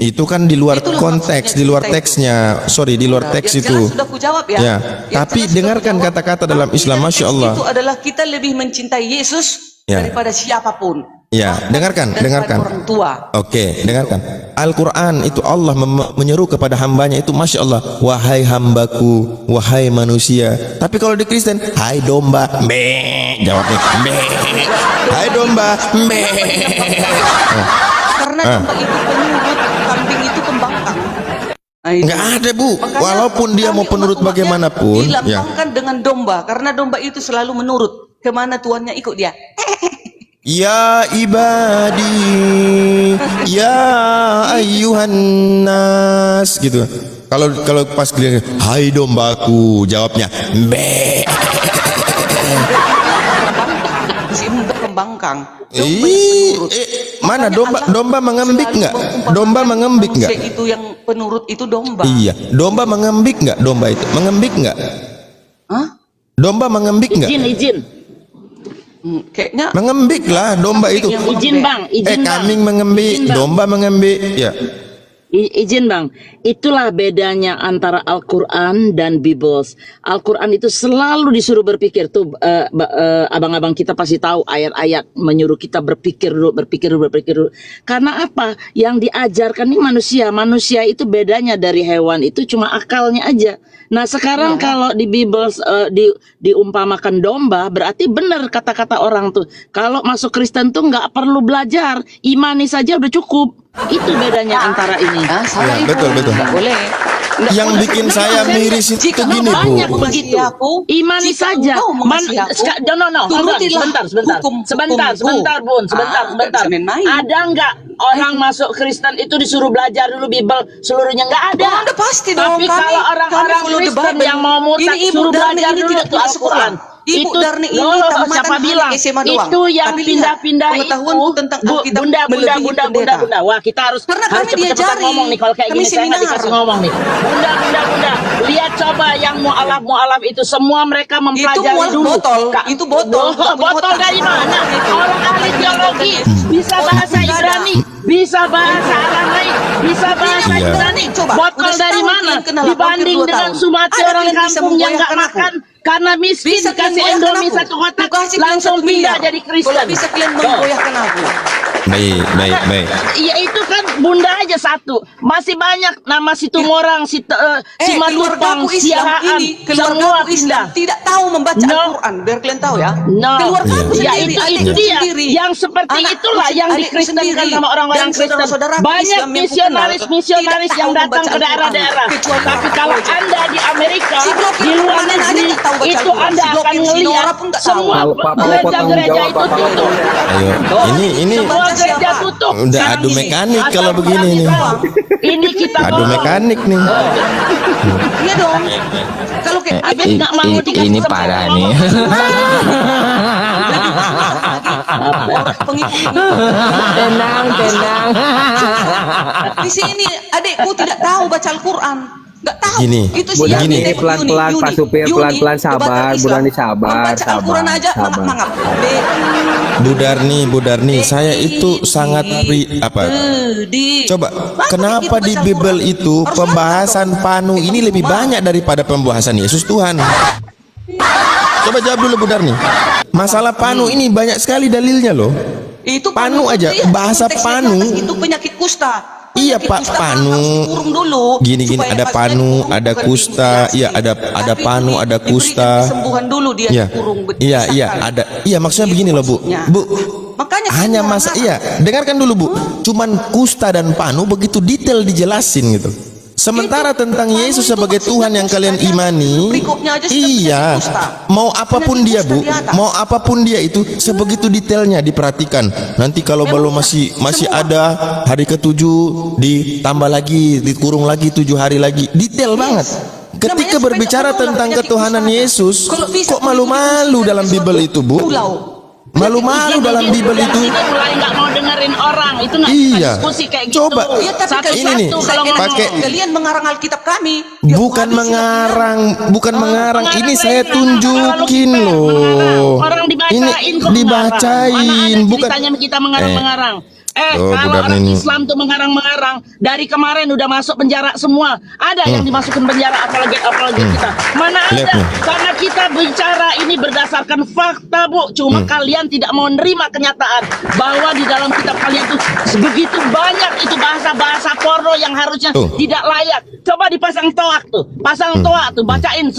itu kan di luar Itulah konteks, maksudnya di luar cinta itu. teksnya. Sorry, di luar teks Yang itu. jelas sudah kujawab ya. Ya, Yang tapi jelas sudah dengarkan kujawab. kata-kata dalam Tapi Islam, dalam Masya teks Allah. Itu adalah kita lebih mencintai Yesus Ya. daripada siapapun. Ya, dengarkan. Daripada orang tua. Oke, dengarkan. Al-Quran itu Allah menyeru kepada hambanya itu, Masya Allah, wahai hambaku, wahai manusia. Tapi kalau di Kristen, hai domba, meh, jawabnya, meh. Hai domba, meh. Karena domba itu penurut, kambing itu pembangkang. Nah, itu. Nggak ada, Bu. Makanya Walaupun dia mau kami penurut umat-umatnya bagaimanapun, ya. dilambangkan dengan domba, karena domba itu selalu menurut kemana tuannya ikut dia. Ya ibadi, ya ayyuhan nas, gitu. Kalau pas kalian, hai dombaku, jawabnya, meh. Si pembangkang. Mana domba mengembik nggak? Domba mengembik nggak? Itu yang penurut itu domba. Iya, domba mengembik nggak? Domba itu mengembik nggak? Hah? Domba mengembik nggak? Izin. Kayaknya Mengembik lah domba itu. Izin bang, Kambing mengembik, domba mengembik, ya. Izin bang, itulah bedanya antara Al-Quran dan Bible. Al-Quran itu selalu disuruh berpikir tuh, abang-abang kita pasti tahu ayat-ayat menyuruh kita berpikir dulu. Karena apa? Yang diajarkan ini manusia itu bedanya dari hewan itu cuma akalnya aja. Nah sekarang kalau di Bible diumpamakan domba, berarti benar kata-kata orang tuh. Kalau masuk Kristen tuh nggak perlu belajar, imani saja udah cukup. Itu bedanya antara ini. salah Ya, itu. betul. Nggak boleh. yang bikin saya miris itu Jika gini, Bu. banyak Bu. begitu. Aku, Imani jika saja. engkau mengasihi aku, No. turutilah Sebentar, hukum-hukumku. sebentar, Bun. Sebentar. Bisa main-main. Ada nggak orang masuk Kristen itu disuruh belajar dulu Bible seluruhnya? Nggak ada. Oh, udah pasti dong. Tapi kalau orang-orang follow the Kristen Bible. yang mau murtad Ini Ibu suruh Darni belajar ini dulu tidak tuh punya Al-Quran. Ibu Darni ini loh, tamatan siapa hanya bilang SMA doang. itu yang Tapi lihat, pindah-pindah itu pengetahuanku tentang Alkitab melebihi pendeta. bunda. Wah, kita harus Karena harus kami cepet-cepetan diajari. ngomong nih kalau kayak Kami gini saya nggak seminar. dikasih ngomong nih. Bunda. Lihat coba yang mualaf itu semua mereka mempelajari mualaf dulu. botol. Itu botol, bukan punya Botol otak. dari mana? Itu. Orang ahli teologi bisa bahasa nggak ada. Ibrani, bisa bahasa Aramaik, bisa bahasa Iya. Ibrani. Coba, Botol udah dari setahun mana? kalian kenal, Dibanding hampir 2 dengan tahun. Sumati Ada orang kalian bisa kampung yang nggak memgoyahkan aku? makan karena miskin Bisa kalian dikasih goyahkan Indomie aku? satu kotak Kasih kalian langsung 1 pindah miliar. jadi Kristen. Kalau bisa kalian Tuh. menggoyahkan aku. Baik. Ya itu kan bunda aja satu. Masih banyak nama si Tumorang, si Matupang, keluargaku si Islam Haan, ini, semua keluargaku Islam pindah. tidak tahu membaca No. Al-Quran. Biar kalian tahu ya. No. Keluargaku Ya sendiri, itu adikku dia. sendiri. Yang seperti Anakku itulah yang adikku dikristenkan sendiri. sama orang-orang Dan Kristen. saudara-saudaraku Banyak Islam yang kukenal misionaris tidak yang tahu datang membaca ke daerah-daerah. Al-Quran. Kecuali Tapi orang kalau Katolik. Anda di Amerika, Si Blokir di luar mana aja negeri, nggak tahu baca itu Al-Quran. Anda Si akan Blokir ngelihat Sinora pun nggak tahu. semua Pak, mau potong gereja-gereja jawab, itu Pak. tutup. Ayo, ini Semua gereja tutup. udah Sekarang adu ini. mekanik Asal kalau begini kami nih. tahu, ini kita Adu ngomong. mekanik nih. Iya dong. Kalau kayak Abis nggak mau dikasih ini kesempatan parah ngomong. nih. orang pengikut Tenang. di sini adekku tidak tahu baca Al-Quran. Nggak tahu. Gini, Itu Bu sih Dani, yang pelan-pelan, Pak Supir, pelan-pelan, sabar. Bu Dani, sabar, Membaca Al-Quran sabar, aja sabar. mangap-mangap. Bu Darni, saya itu sangat Coba, kenapa di Bible itu pembahasan panu ini lebih banyak daripada pembahasan Yesus Tuhan? Coba jawab dulu Bu Darni. Masalah panu ini banyak sekali dalilnya loh. Itu Panu aja, iya, bahasa konteksnya panu. di atas itu penyakit kusta. Iya, Penyakit Pak, kusta panu. harus kurung dulu. Gini supaya ada hasilnya panu, kurung, ada bukan kusta. diinfeksi. Iya, ada Tapi panu, ada diberikan kusta. kesembuhan dulu dia Iya, kurung. iya, Disahkan. ada. Iya, maksudnya begini loh, Bu. Maksudnya. Bu, Makanya hanya semua masa orang iya, dengarkan dulu, Bu. Cuman kusta dan panu begitu detail dijelasin gitu. Sementara tentang panu Yesus itu sebagai maksudnya Tuhan yang kalian kustanya, imani, berikutnya aja sudah iya, penyakit kusta. mau apapun Penyakit dia, kusta Bu, di atas. mau apapun dia itu sebegitu detailnya diperhatikan. Nanti kalau belum masih ada hari ke-7 ditambah lagi, dikurung lagi 7 hari lagi, detail banget. Ketika Namanya berbicara supaya tentang penyakit ketuhanan kusta. Yesus, Kalau bisa kok malu-malu begitu dalam di Bible itu, Bu? pulau. Malu-malu dalam Bible itu. Kita mulai nggak mau dengerin orang itu nggak bisa Iya. diskusi kayak gitu. Coba. Iya, tapi Satu-satu ini nih, kalau ngomong. pakai Kalian mengarang Alkitab kami. Bukan mengarang, ini saya tunjukin loh. Orang dibacain Ini kok dibacain, mengarang. Mana ada bukan. ceritanya kita mengarang-mengarang. Oh, kalau Bu Darni orang ini. Islam tuh mengarang-mengarang dari kemarin udah masuk penjara semua. Ada yang dimasukin penjara apalagi kita. Mana Lihat ada? nih. Karena kita bicara ini berdasarkan fakta, Bu. Cuma kalian tidak mau nerima kenyataan bahwa di dalam kitab kalian tuh begitu banyak itu bahasa-bahasa porno yang harusnya Tuh. tidak layak. Coba dipasang toak tuh. Pasang toak tuh, bacain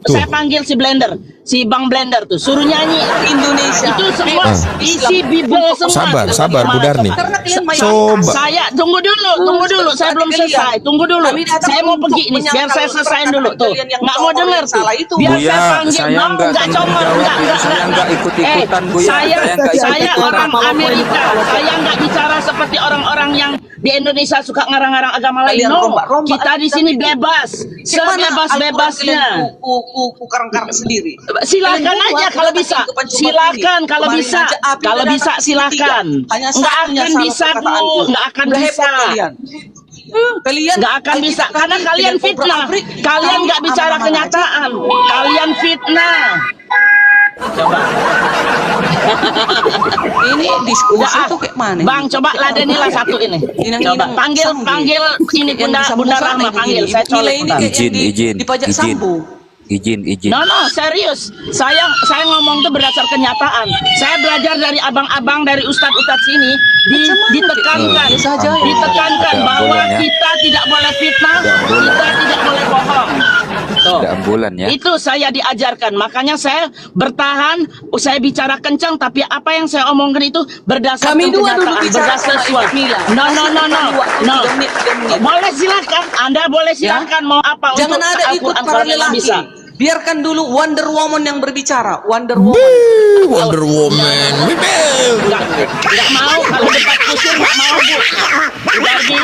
saya panggil si Blender. Si Bang Blender tuh suruh nyanyi Indonesia. itu semua isi Bible semua. Sabar, Bu Darni. Karena kalian Coba. Saya tunggu dulu, saya belum selesai. Tunggu dulu. Kami datang Saya mau untuk pergi nih, biar saya menyangkal selesaiin dulu tuh. kalian yang Nggak mau congol denger yang tuh. salah itu. Biar Buya, saya panggil, saya no, nggak nggak tanggung congol, jawab nggak, itu. Saya nggak ikut-ikutan, Buya. Saya Saya nggak orang ikut-ikutan. Amerika. Saya nggak bicara seperti orang-orang yang di Indonesia suka ngarang-ngarang agama lain. Kalian No, rombak-rombak kita di sini bebas, sebebas-bebasnya. Ku karang-karang sendiri. Silakan Kalian aja buat, kalau datang bisa. ke Pancung Silakan Batu kalau ini. bisa. Kemarin aja Api Kalau udah bisa datang silakan. tiga. Hanya Nggak satunya akan salah bisa, Bu. perkataanku. Nggak akan Udah bisa. hebat kalian. Kalian Nggak akan bisa karena kalian fitnah. Kalian nggak bicara kenyataan. Kalian fitnah. Coba. Ini diskusi Udah, itu kayak mana? Bang, coba ladenilah satu ini. Coba panggil ini Bunda Rahma panggil. Saya colek. Ini kayak yang Izin. dipajak sambu. Izin. No, serius. Saya ngomong tuh berdasar kenyataan. Saya belajar dari abang-abang dari ustadz-ustadz sini ditekankan, Biasa aja ya. ditekankan Ada bahwa obrolan ya. kita tidak boleh fitnah, kita tidak boleh bohong. Tuh. ada ambulan ya. Itu saya diajarkan, makanya saya bertahan, saya bicara kencang, tapi apa yang saya omongkan itu berdasarkan Kami dua dulu kenyataan, bicara berdasarkan sama sesuatu. Ibu Mila. No. Tiga menit. Boleh silakan, Anda boleh silakan mau apa Jangan untuk ada ikut Al-Quran para kalau memang lelaki. bisa. Biarkan dulu Wonder Woman yang berbicara. Wonder Woman. Wonder Woman. Nggak mau kalau debat kusir, nggak mau Bu. Jadi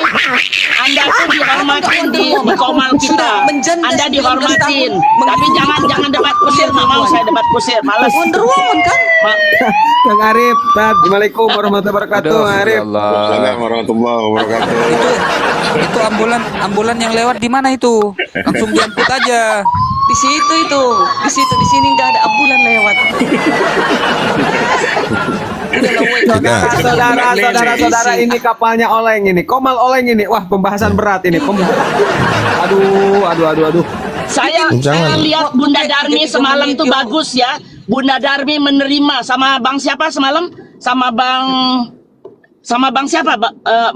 Anda tuh dihormatin di komal kita. Sudah menjanda Anda 19 dihormatin. tahun. Tapi jangan debat kusir, nggak mau saya debat kusir, malas. Wonder Woman kan? Kang Arif, Assalamualaikum warahmatullahi wabarakatuh, Aduh, Arif. Allah. warahmatullahi wabarakatuh. Itu ambulan yang lewat di mana itu? Langsung diangkut aja. Di situ itu. Di sini nggak ada ambulan lewat. Saudara, ini kapalnya Oleng ini, Komal Oleng ini. Wah, pembahasan berat ini. Aduh. Saya lihat Bunda Darmi semalam tuh bagus ya. Bunda Darmi menerima sama Bang siapa semalam? Sama Bang siapa,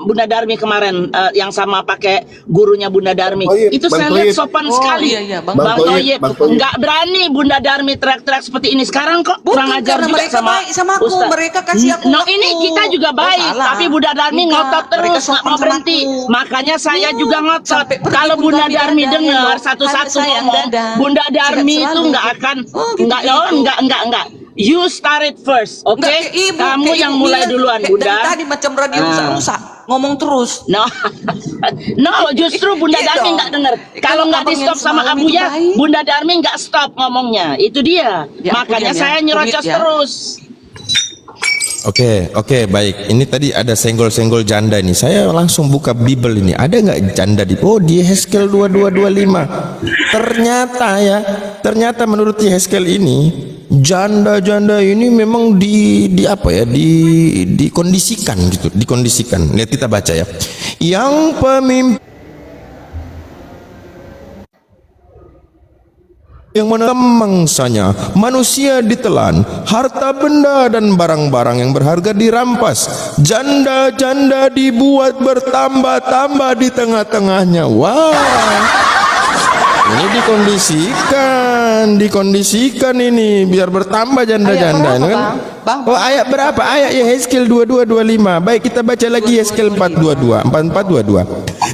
Bunda Darmi kemarin yang sama pakai gurunya Bunda Darmi. Toyib, Itu Bang saya lihat Toyib. sopan Oh, sekali. iya, Bang Toyib. Bang Toyib. Nggak berani Bunda Darmi teriak-teriak seperti ini sekarang kok. Kurang Bukan, ajar karena juga mereka baik sama aku. Ustaz. Mereka kasih aku No, waktu. ini kita juga Oh, baik, salah. tapi Bunda Darmi Enggak, ngotot mereka terus, sopan nggak mau sama berhenti. aku. Makanya saya juga ngotot. Sampai pergi Kalau pun Bunda kami Darmi dadah, dengar ya, satu-satu hanya sayang ngomong, dadah. Bunda Darmi Sehat itu selalu. nggak akan, Oh, gitu, enggak. You start it first, oke? Enggak, kayak ibu, Kamu kayak yang ibu mulai bilang, duluan, kayak Bunda. dari tadi macam radio rusak-rusak. Ngomong terus. No, justru Bunda Iya Darmi dong. nggak dengar. Kalau Kalau nggak di abang stop yang sama semalam Abu itu ya, baik. Bunda Darmi nggak stop ngomongnya. Itu dia. Ya, Makanya kemudian saya ya, nyerocos ya. terus. Oke, baik. Ini tadi ada senggol-senggol janda ini. Saya langsung buka Bible ini. Ada nggak janda di? Oh, di Yehezkel 22:25. Ternyata menurut Yehezkel ini janda-janda ini memang dikondisikan gitu, dikondisikan. Lihat kita baca ya. Yang pemimpin yang mana mangsanya manusia ditelan, harta benda dan barang-barang yang berharga dirampas, janda-janda dibuat bertambah-tambah di tengah-tengahnya. Wah, ini dikondisikan ini biar bertambah janda-janda ini kan. Oh, ayat berapa? Ayat Yehezkel 22:25. Baik, kita baca lagi Yehezkel 44:22.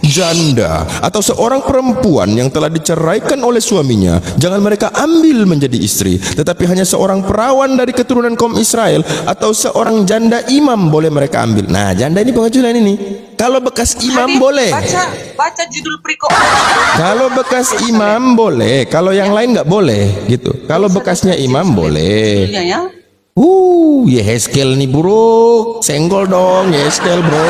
Janda atau seorang perempuan yang telah diceraikan oleh suaminya, jangan mereka ambil menjadi istri, tetapi hanya seorang perawan dari keturunan kaum Israel atau seorang janda imam boleh mereka ambil. Nah, janda ini pengecualian ini. Kalau bekas imam boleh. Baca judul perikop. Kalau bekas imam boleh, kalau yang lain nggak boleh gitu. Kalau bekasnya imam boleh. Iya ya. Yehezkel nih bro, senggol dong Yehezkel bro.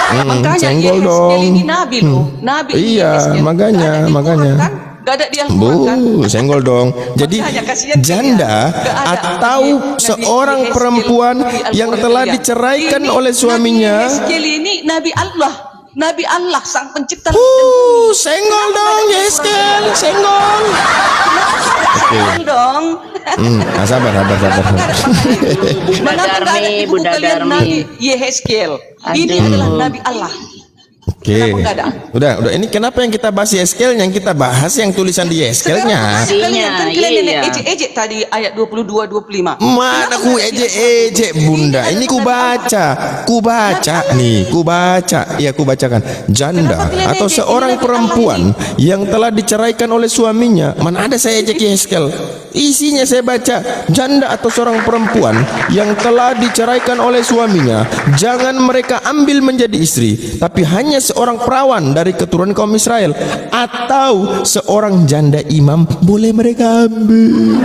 Makanya senggol Yehezkel dong. ini nabi loh. Nabi ini Iya, Yehezkel. makanya. Kan? Gak ada di Al-Quran kan? Senggol dong. Jadi Makanya kasihan janda dia. Gak ada. atau Nabi seorang Yehezkel perempuan di Al-Quran yang telah dia. diceraikan Ini oleh suaminya. Nabi Yehezkel ini Nabi Allah. Nabi Allah sang pencipta. Senggol dong Yehezkel, senggol. Senggol dong. Sabar. Bunda Mengapa nggak ada Darmi, di buku Bunda kalian Darmi. Nabi Yehezkel? Ini adalah Nabi Allah. Oke. Kenapa nggak ada? Udah. Ini kenapa yang kita bahas Yehezkel, yang kita bahas yang tulisan di Yehezkelnya? Kalian Iya. ejek tadi ayat 22-25. Mana ku ejek Bunda? Ini ku baca nih, ku baca. Iya, ku bacakan. Janda atau seorang perempuan yang telah diceraikan oleh suaminya. Mana ada saya ejek Yehezkel? Isinya saya baca, janda atau seorang perempuan yang telah diceraikan oleh suaminya, jangan mereka ambil menjadi istri, tapi hanya seorang perawan dari keturunan kaum Israel atau seorang janda imam boleh mereka ambil.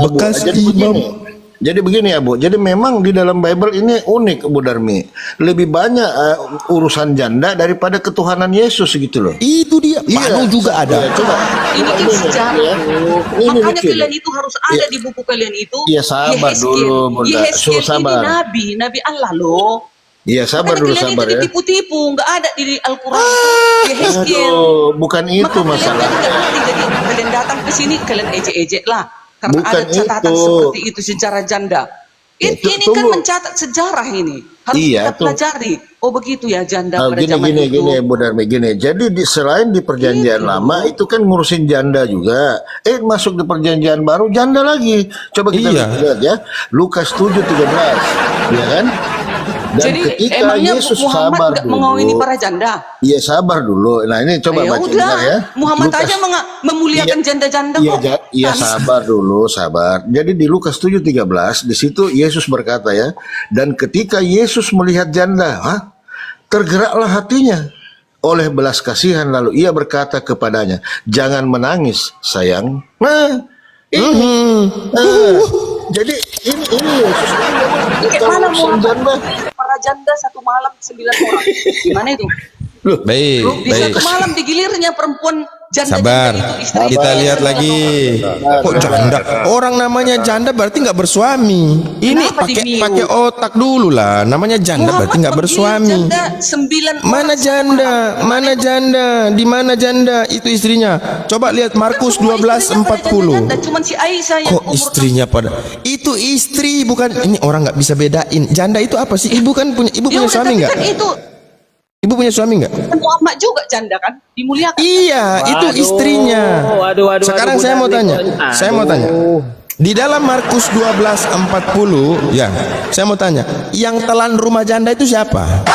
Bekas imam. Jadi begini ya Bu, jadi memang di dalam Bible ini unik Bu Darmi. Lebih banyak urusan janda daripada ketuhanan Yesus gitu loh. Itu dia. Panu juga ada. Iya, coba. Ini kan sejarah. Ini Makanya mikir. kalian itu harus ada di buku kalian itu. Iya, sabar Yehezkel. dulu, Bunda. Yehezkel Suruh sabar. ini Nabi Allah loh. Iya, sabar Makanya dulu, kalian sabar itu ya. ditipu-tipu, nggak ada di Al-Quran. Yehezkel. Aduh, bukan itu Maka kalian masalahnya. nggak ngerti. Jadi kalian datang ke sini kalian ejek-ejek lah. Karena Bukan ada catatan itu. seperti itu sejarah janda. Ya, Ini kan tunggu. mencatat sejarah ini. Harus Iya, kita pelajari. Oh begitu ya janda pada zaman itu. Gini, Bu Darmi, gini. Jadi selain di perjanjian lama itu kan ngurusin janda juga. Masuk di perjanjian baru janda lagi. Coba kita lihat ya. Lukas 7:13, ya kan? Dan Jadi ketika emangnya Yesus Muhammad sabar nggak dulu, mengawini para janda? Iya sabar dulu. Nah ini coba Ya baca udah, bentar ya. Muhammad Lukas- aja memuliakan janda-janda Iya, kok. iya Kan? sabar dulu, sabar. Jadi di Lukas 7:13 di situ Yesus berkata ya, dan ketika Yesus melihat janda, tergeraklah hatinya oleh belas kasihan, lalu ia berkata kepadanya, jangan menangis, sayang. Nah, ini, jadi ini Yesus Gimana Muhammad? janda. Para janda satu malam 9 orang. Gimana itu? Baik, Di baik. satu malam digilirnya perempuan janda Sabar, itu istri. kita lihat lagi. Kok janda? Orang namanya janda berarti nggak bersuami. Ini Kenapa dimiu? pakai otak dulu lah. Namanya janda berarti nggak bersuami. Janda 9 Mana janda? Mana janda? Di mana janda? Itu istrinya. Coba lihat Markus 12:40. Cuman si Aisyah yang Kok istrinya pada? Itu istri, bukan ini orang nggak bisa bedain. Janda itu apa sih? Ibu kan punya Ya udah, suami tapi nggak? kan itu Ibu punya suami nggak? kan Muhammad juga janda kan dimuliakan. Iya, itu istrinya. Sekarang saya mau tanya. Saya mau tanya. Di dalam Markus 12:40, ya, saya mau tanya, yang telan rumah janda itu siapa?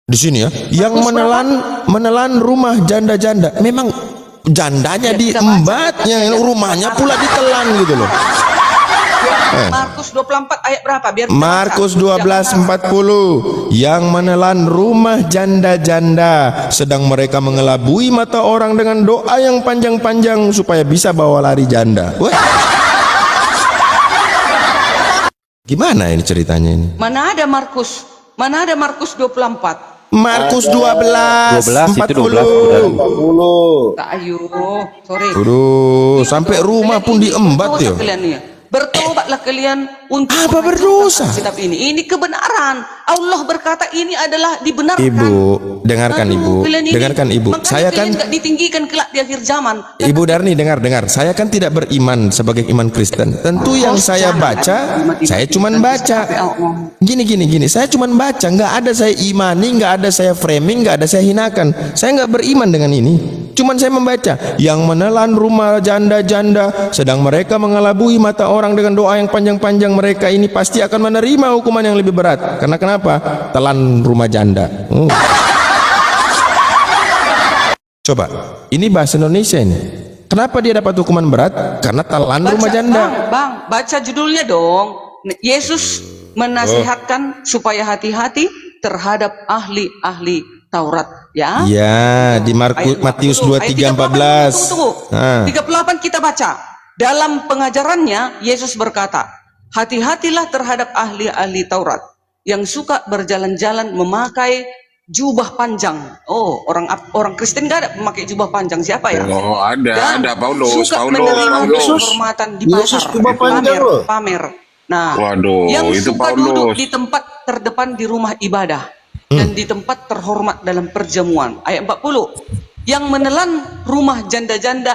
Di sini ya, yang menelan rumah janda-janda. Memang jandanya diembatnya, rumahnya pula ditelan gitu loh. Markus 24 ayat berapa? Biar kita Markus baca. 12:40, yang menelan rumah janda-janda sedang mereka mengelabui mata orang dengan doa yang panjang-panjang supaya bisa bawa lari janda. Wah. Gimana ini ceritanya ini? Mana ada Markus? Mana ada Markus 24? Markus 12:40. 40. Tak ayo, sorry. Aduh, sampai rumah pun diembat ya. Bertobatlah kalian untuk Apa menghancurkan berdosa? kitab ini. Ini kebenaran. Allah berkata ini adalah dibenarkan. Ibu, dengarkan Ibu, kalian ini- dengarkan Ibu. Makanya Saya kan kalian nggak ditinggikan kelak di akhir zaman. Ibu Darni dengar. Saya kan tidak beriman sebagai iman Kristen. Tentu yang saya baca, saya cuman baca. Gini. Saya cuman baca, nggak ada saya imani, nggak ada saya framing, nggak ada saya hinakan. Saya nggak beriman dengan ini. Cuman saya membaca, yang menelan rumah janda-janda, sedang mereka mengelabui mata orang dengan doa yang panjang-panjang, mereka ini pasti akan menerima hukuman yang lebih berat. Karena kenapa? Telan rumah janda. Coba, ini bahasa Indonesia ini. Kenapa dia dapat hukuman berat? Karena telan rumah janda. Bang, baca judulnya dong. Yesus menasihatkan supaya hati-hati terhadap ahli-ahli Taurat, ya. Ya, di Matius 23:14. Tunggu. 38 kita baca. Dalam pengajarannya Yesus berkata, hati-hatilah terhadap ahli-ahli Taurat yang suka berjalan-jalan memakai jubah panjang. Oh, orang Kristen nggak ada memakai jubah panjang, siapa ya? Oh, Dan ada Paulus. suka menerima penghormatan di Yesus pasar, jubah panjang loh. pamer. Nah, Waduh, yang itu suka Paulus. duduk di tempat terdepan di rumah ibadah dan di tempat terhormat dalam perjamuan. Ayat 40. Yang menelan rumah janda-janda.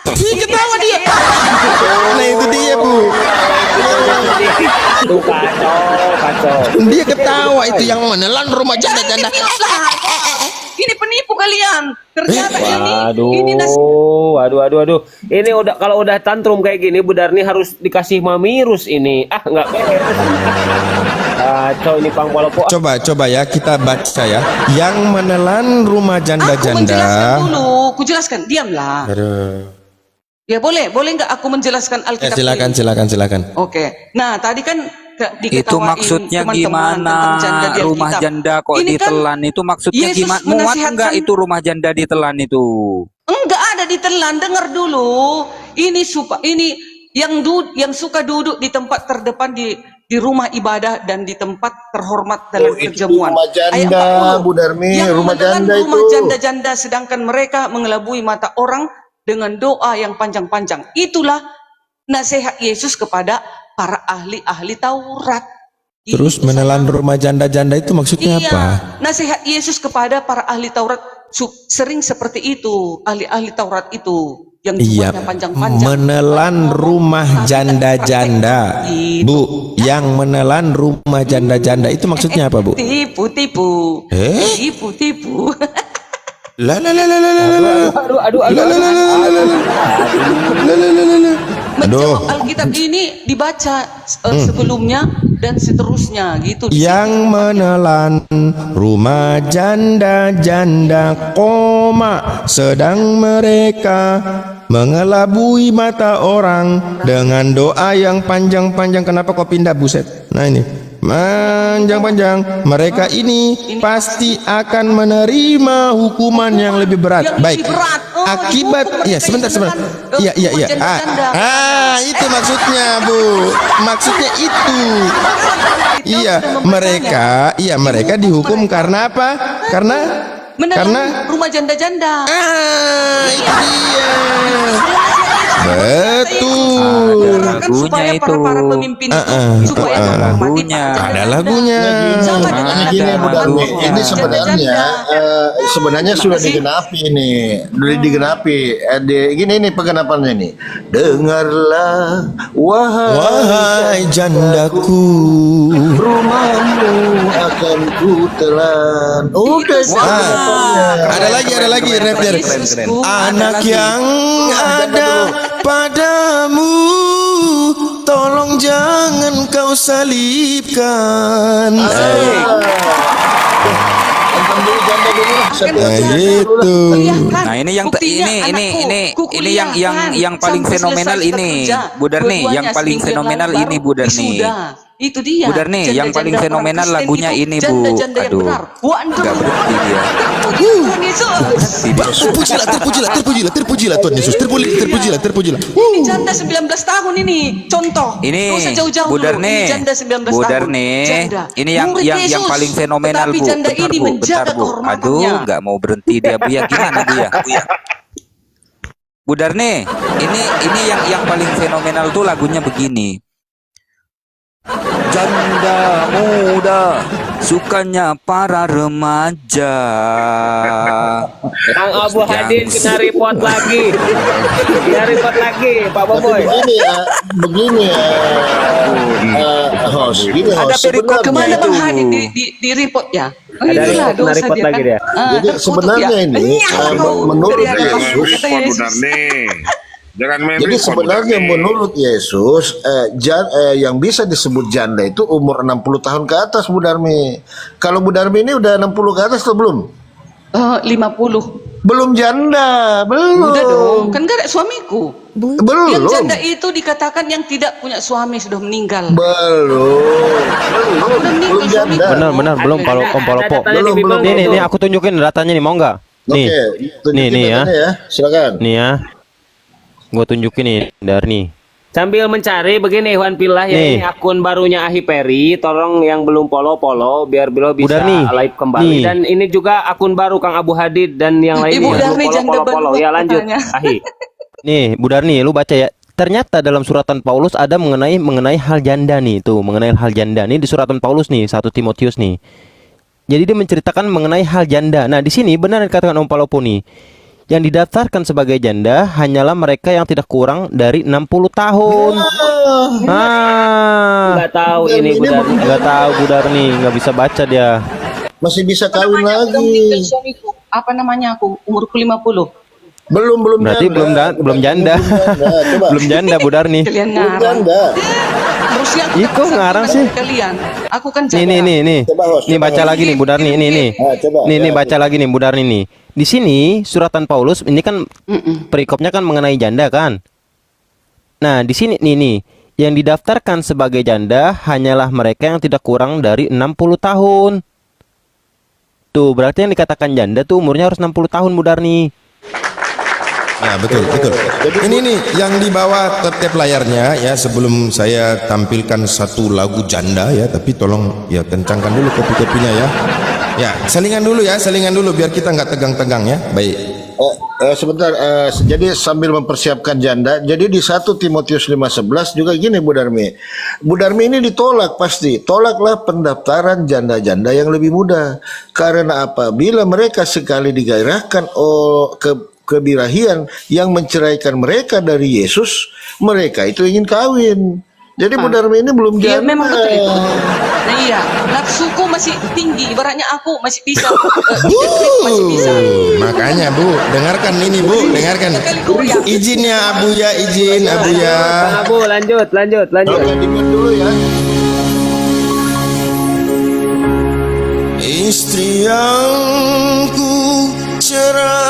Ih, ketawa dia. Nah, itu dia, Bu. Dia ketawa itu yang menelan rumah janda-janda. Ini penipu kalian. Ternyata ini Waduh. Ini udah kalau udah tantrum kayak gini, Bu Darni harus dikasih mamirus ini. Enggak beres. Kacau ini Pang Palopo. Coba ya kita baca ya. Yang menelan rumah Aku menjelaskan janda-janda. dulu. Ku jelaskan. Diamlah. Ya boleh nggak aku menjelaskan Ya, Alkitab? silakan. Oke. Nah tadi kan Itu diketawain maksudnya teman-teman gimana? tentang janda di Rumah Alkitab. janda kok Ini kan ditelan itu maksudnya Yesus gimana? Muat menasihatkan- enggak itu rumah janda ditelan itu? Enggak ada ditelan, dengar dulu. Ini yang suka duduk di tempat terdepan di rumah ibadah dan di tempat terhormat dalam itu perjamuan. rumah janda, Ayat 40. Bu Darmi, Yang rumah menelan janda rumah itu. janda-janda sedangkan mereka mengelabui mata orang dengan doa yang panjang-panjang. Itulah nasihat Yesus kepada para ahli-ahli Taurat. Terus Ini menelan rumah janda-janda itu maksudnya Iya, apa? nasihat Yesus kepada para ahli Taurat sering seperti itu, ahli-ahli Taurat itu yang Iya, jubahnya panjang-panjang. menelan rumah janda-janda, Bu. Yang menelan rumah janda-janda itu maksudnya apa, Bu? Tipu-tipu. Tipu-tipu. La la la la la la la. Aduh. Aduh. Alkitab ini dibaca sebelumnya dan seterusnya gitu. Yang menelan rumah janda-janda, koma, sedang mereka mengelabui mata orang dengan doa yang panjang-panjang. Kenapa kau pindah, buset? Nah ini panjang-panjang. Mereka ini pasti akan menerima hukuman yang lebih berat. Yang Baik. lebih berat. Akibat, ya sebentar. Iya. Janda-janda. Itu maksudnya, Bu. Maksudnya itu. Iya, mereka dihukum karena apa? Karena rumah janda-janda. itu dia. Betul. Lagunya itu. Para pemimpin supaya ada menghormati lagunya. para Ada janda-janda. lagunya. Sama dengan Makanya gini Bu Darmi, Ada. ini sebenarnya sudah digenapi ini, sudah digenapi. Gini penggenapannya nih. Dengarlah Wahai jandaku, rumahmu akan kutelan. Udah ada lagi rap. Yesusku, Anak yang ada padamu, tolong jangan kau salibkan. Nah gitu. Nah, ini yang yang paling fenomenal ini, Bu Darni, yang paling fenomenal ini, Bu Darni. Itu dia. Bu Darni, yang paling Janda-janda fenomenal orang Kristen lagunya itu ini, Bu. janda-janda yang Aduh. benar. Waduh. Nggak berhenti dia. Terpujilah Tuhan Yesus. Terpujilah. Ini janda 19 tahun ini. Contoh. Ini Nggak usah jauh-jauh Bu dulu. Darni, Ini janda 19 Bu tahun. Darni, Janda. ini yang Murid yang Yesus. paling fenomenal, Tetapi Bu. janda Bentar, ini Bu. menjaga Aduh, kehormatannya. nggak mau berhenti dia, Bu. Ya gimana, Bu ya? Bu Darni, ini yang paling fenomenal tuh lagunya begini. Janda muda sukanya para remaja. Kang Abu Hadin kena report lagi. Pak Boboy. Begini host. Ada perikop Kemana itu. Bang Hadi di report ya? Oh, Ada inilah report, kena dosa report dia lagi kan. dia. Jadi Terkutuk sebenarnya ya. ini, menurut Yesus, Kata Yesus. Jangan main jadi repot, sebenarnya Darni. menurut Yesus yang bisa disebut janda itu umur 60 tahun ke atas, Bu Darmi. Kalau Bu Darmi ini udah 60 ke atas atau belum? 50. Belum janda, belum. Udah dong, kan gak ada suamiku. Belum. Yang janda itu dikatakan yang tidak punya suami sudah meninggal. Belum. Aku udah meninggal Belum janda. suamiku. Benar, belum kalau kompolopo. Belum. Nih aku tunjukin datanya nih, mau nggak? Nih, Oke, tunjukin nih ya. datanya ya. Silakan. nih ya. Gua tunjukin nih Darni. Sambil mencari begini Iwan Pilah ya, Nih. ini akun barunya Ahi Peri, tolong yang belum follow biar beliau bisa Udah nih. live kembali. Nih. Dan ini juga akun baru Kang Abu Hadid dan yang lainnya. Ibu yang Darni belum janda follow. baru Ya lanjut katanya. Ahi. Nih, Bu Darni, lu baca ya. Ternyata dalam suratan Paulus ada mengenai hal janda nih, tuh, mengenai hal janda nih di suratan Paulus nih, 1 Timotius nih. Jadi dia menceritakan mengenai hal janda. Nah, di sini benar dikatakan Om Palopo nih. Yang didaftarkan sebagai janda hanyalah mereka yang tidak kurang dari 60 tahun. Nggak tahu ini Bu Darni. Nggak tahu Bu Darni, nggak bisa baca dia. Masih bisa kawin Namanya udah lagi. meninggal suamiku. Apa namanya aku? Umurku 50. Belum Berarti janda. belum janda. Coba. Belum janda Bu Darni. Kalian Belum ngarang. janda. Harusnya aku Ih, kok tak ngarang saksikan sih? Kalian. Aku kan jaga. Nih. Coba, host, Nih coba, baca host. lagi nih Bu Darni, nih. Coba. Nih baca lagi nih Bu Darni nih. Di sini suratan Paulus ini kan perikopnya kan mengenai janda kan. Nah, di sini nih yang didaftarkan sebagai janda hanyalah mereka yang tidak kurang dari 60 tahun. Tuh, berarti yang dikatakan janda tuh umurnya harus 60 tahun Bu Darni. Nah, betul. Ini nih yang di bawah tiap layarnya ya, sebelum saya tampilkan satu lagu janda ya, tapi tolong ya kencangkan dulu kopi-kopinya ya. Ya, selingan dulu biar kita nggak tegang-tegang ya. Baik. Sebentar, jadi sambil mempersiapkan janda, jadi di 1 Timotius 5:11 juga gini Bu Darmi. Bu Darmi ini ditolak pasti. Tolaklah pendaftaran janda-janda yang lebih muda. Karena apabila mereka sekali digairahkan kebirahian yang menceraikan mereka dari Yesus, mereka itu ingin kawin. Jadi Bu Darmi ini belum Iya janda. memang betul itu. Nah iya, nafsuku masih tinggi. Ibaratnya aku masih bisa, masih bisa. Makanya Bu, dengarkan ini Bu, dengarkan. Izin ya Abu ya, izin Abu ya. Abu, lanjut. Oke, dengar dulu ya. Istri yang ku cerai